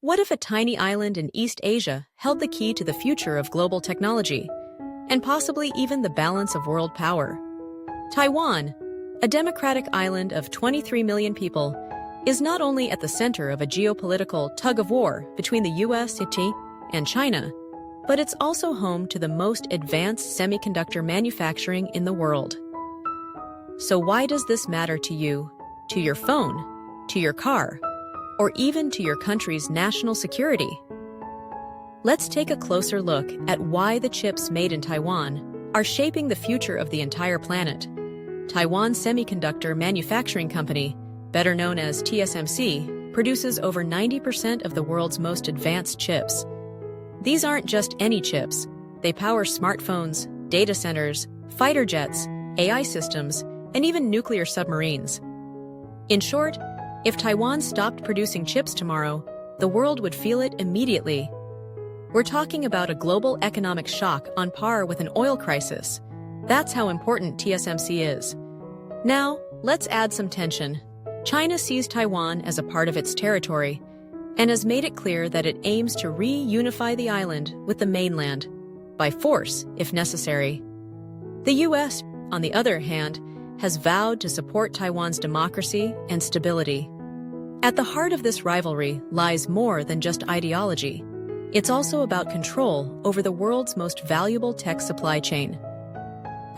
What if a tiny island in East Asia held the key to the future of global technology, and possibly even the balance of world power? Taiwan, a democratic island of 23 million people, is not only at the center of a geopolitical tug-of-war between the US and China, but it's also home to the most advanced semiconductor manufacturing in the world. So why does this matter to you, to your phone, to your car, or even to your country's national security? Let's take a closer look at why the chips made in Taiwan are shaping the future of the entire planet. Taiwan Semiconductor Manufacturing Company, better known as TSMC, produces over 90% of the world's most advanced chips. These aren't just any chips. They power smartphones, data centers, fighter jets, AI systems, and even nuclear submarines. In short, if Taiwan stopped producing chips tomorrow, the world would feel it immediately. We're talking about a global economic shock on par with an oil crisis. That's how important TSMC is. Now, let's add some tension. China sees Taiwan as a part of its territory and has made it clear that it aims to reunify the island with the mainland, by force if necessary. The US, on the other hand, has vowed to support Taiwan's democracy and stability. At the heart of this rivalry lies more than just ideology. It's also about control over the world's most valuable tech supply chain.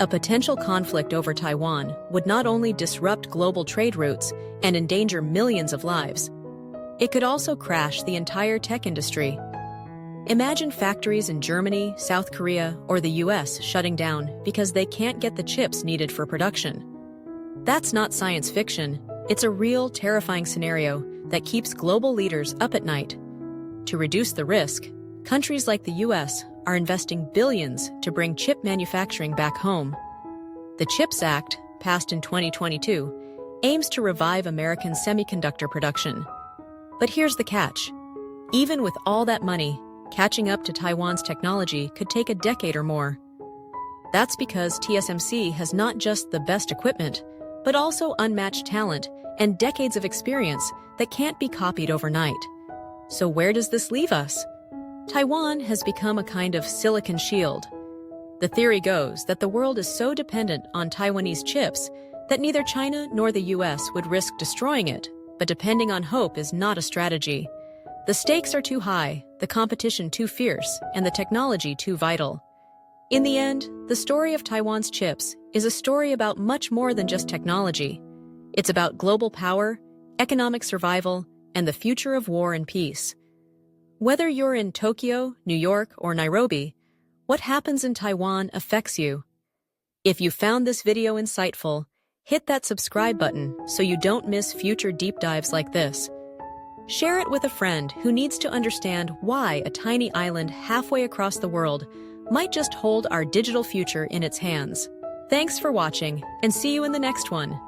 A potential conflict over Taiwan would not only disrupt global trade routes and endanger millions of lives, it could also crash the entire tech industry. Imagine factories in Germany, South Korea, or the US shutting down because they can't get the chips needed for production. That's not science fiction. It's a real, terrifying scenario that keeps global leaders up at night. To reduce the risk, countries like the US are investing billions to bring chip manufacturing back home. The CHIPS Act, passed in 2022, aims to revive American semiconductor production. But here's the catch. Even with all that money, catching up to Taiwan's technology could take a decade or more. That's because TSMC has not just the best equipment, but also unmatched talent and decades of experience that can't be copied overnight. So where does this leave us? Taiwan has become a kind of silicon shield. The theory goes that the world is so dependent on Taiwanese chips that neither China nor the US would risk destroying it, but depending on hope is not a strategy. The stakes are too high, the competition too fierce, and the technology too vital. In the end, the story of Taiwan's chips is a story about much more than just technology. It's about global power, economic survival, and the future of war and peace. Whether you're in Tokyo, New York, or Nairobi, what happens in Taiwan affects you. If you found this video insightful, hit that subscribe button so you don't miss future deep dives like this. Share it with a friend who needs to understand why a tiny island halfway across the world might just hold our digital future in its hands. Thanks for watching, and see you in the next one.